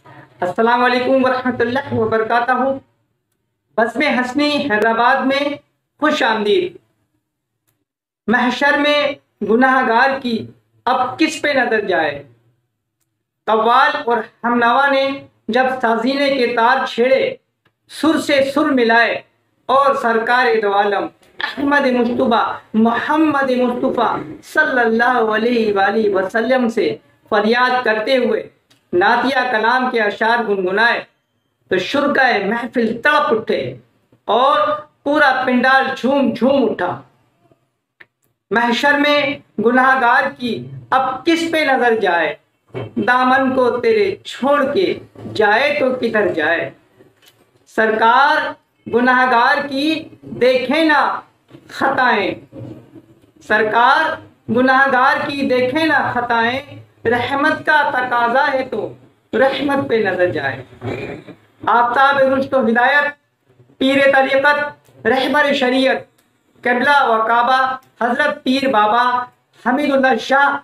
अस्सलाम वालेकुम वरहमतुल्लाहि वबरकातुहू। बज़्म हस्नी हैदराबाद में खुश आमदीद। महशर में गुनाहगार की अब किस पे नजर जाए। कव्वाल और हमनवा ने जब साजीने के तार छेड़े, सुर से सुर मिलाए और सरकार दो आलम अहमद मुस्तफ़ा मोहम्मद मुस्तफ़ा सल्लल्लाहु अलैहि वसल्लम से फरियाद करते हुए नातिया कलाम के अशार गुनगुनाए तो शुरकाए महफिल तड़प उठे और पूरा पिंडाल झूम झूम उठा। महशर में गुनाहगार की अब किस पे नजर जाए, दामन को तेरे छोड़ के जाए तो किधर जाए। सरकार गुनाहगार की देखे ना खताएं, सरकार गुनाहगार की देखे ना खताएं, रहमत का तकाजा है तो रहमत पे नजर जाए। आफ्ताब रुश्द व हिदायत, पीर तरीक़त, रहबर शरीयत, क़िबला व काबा हजरत पीर बाबा हमीदुल्लाह शाह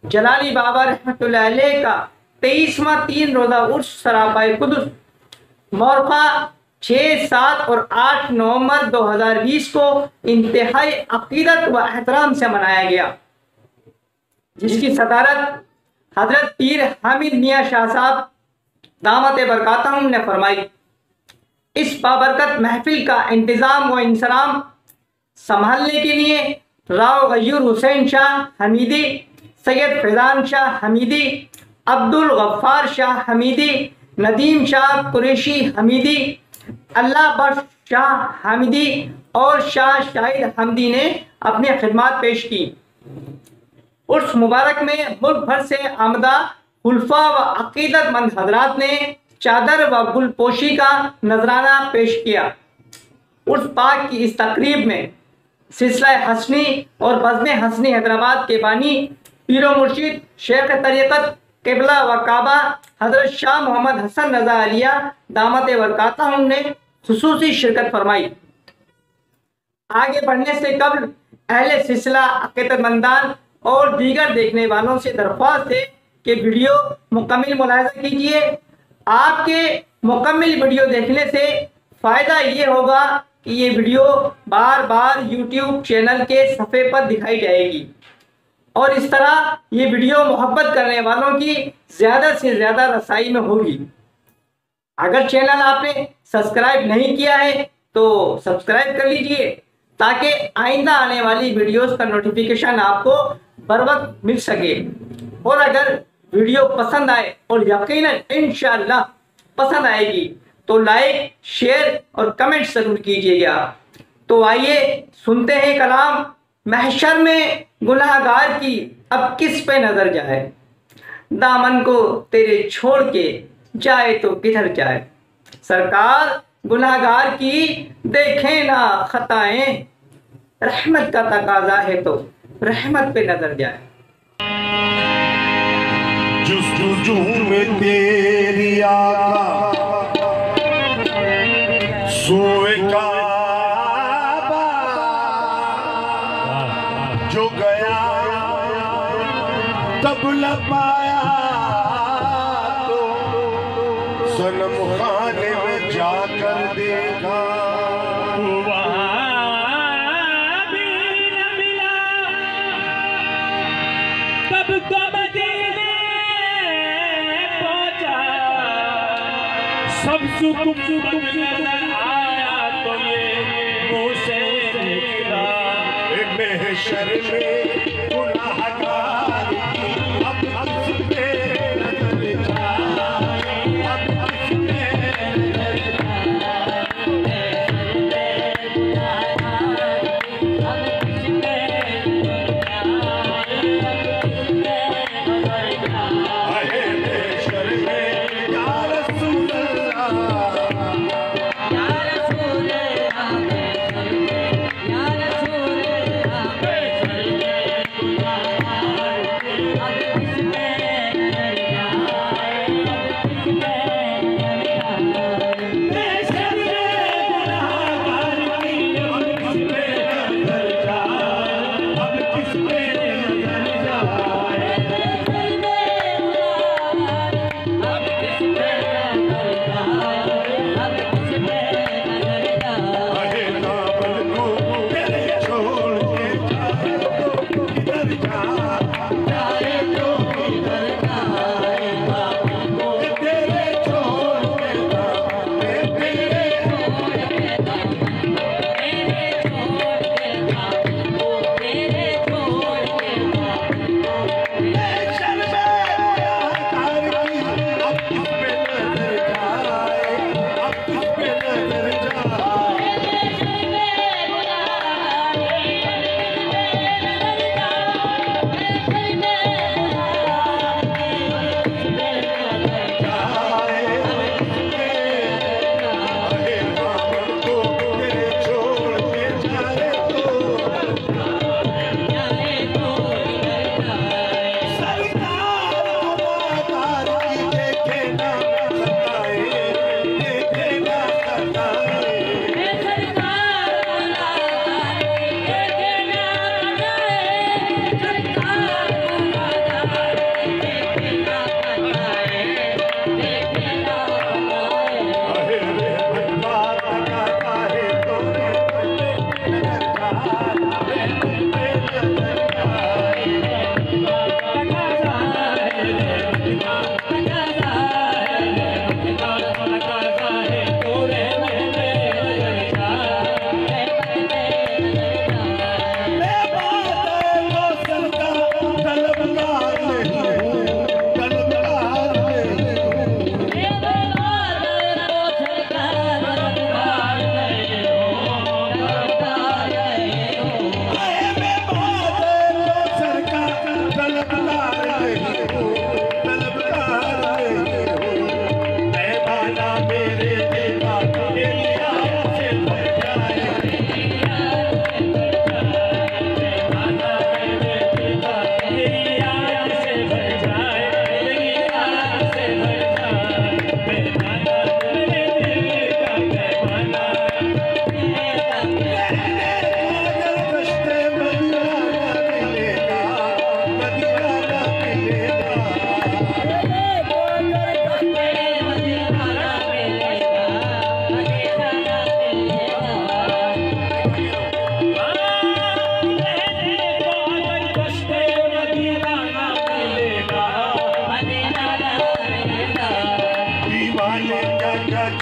जलाली बाबा रहमतुल्लाह अलैह का 23वां 3 रोज़ा उर्स सरापाए कुदुस मोरखा 6, 7 और 8 नवंबर 2020 को इंतहाई अकीदत व एहतराम से मनाया गया, जिसकी सदारत हजरत पीर हामिद मियाँ शाह साहब दामत बरकातहुम ने फरमाई। इस बाबरकत महफिल का इंतज़ाम व इंसराम संभालने के लिए राव गयूर हुसैन शाह हमीदी, सैयद फैजान शाह हमीदी, अब्दुल गफ्फार शाह हमीदी, नदीम शाह कुरैशी हमीदी, अल्लाह बख्श शाह हमीदी और शाह शाहिद हमदी ने अपनी खिदमत पेश की। उर्स मुबारक में मुल्क भर से आमदा खुलफा व अकीदतमंद हजरात ने चादर व गुलपोशी का नजराना पेश किया। उर्स पाक की इस तकरीब में सिलसिला हसनी और बज़्म हसनी हैदराबाद के बानी पीरो मुर्शिद शेख तरीक़त क़िबला व काबा हजरत शाह मोहम्मद हसन रज़ा अलिया दामत बरकातहुम ने खुसूसी शिरकत फरमाई। आगे बढ़ने से कबल अहले सिलसिला अकीदतमंदान और दीगर देखने वालों से दरख्वास्त है कि वीडियो मुकम्मिल मुलाहिज़ा कीजिए। आपके मुकम्मिल वीडियो देखने से फ़ायदा ये होगा कि ये वीडियो बार बार यूट्यूब चैनल के सफ़े पर दिखाई जाएगी और इस तरह ये वीडियो मोहब्बत करने वालों की ज़्यादा से ज़्यादा रसाई में होगी। अगर चैनल आपने सब्सक्राइब नहीं किया है तो सब्सक्राइब कर लीजिए ताकि आइंदा आने वाली वीडियोस का नोटिफिकेशन आपको बर वक्त मिल सके। और अगर वीडियो पसंद आए, और यकीनन इंशाअल्लाह पसंद आएगी, तो लाइक, शेयर और कमेंट जरूर कीजिएगा। तो आइए सुनते हैं कलाम महशर में गुनाहगार की अब किस पे नजर जाए, दामन को तेरे छोड़ के जाए तो किधर जाए। सरकार गुनाहगार की देखे ना खताएं, रहमत का तकाजा है तो रहमत पे नजर जाए। जुस्तुजू में तेरी आका सोए काबा जो गया तब लपाया तो सनम खाने में जाकर देखा सब सुकुम नजर आया तो ये मुँह से निकला। महशर में गुनाहगार की अब किस पे नजर जाए, अब किस पे नजर जाए। महशर में या रसूल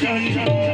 चल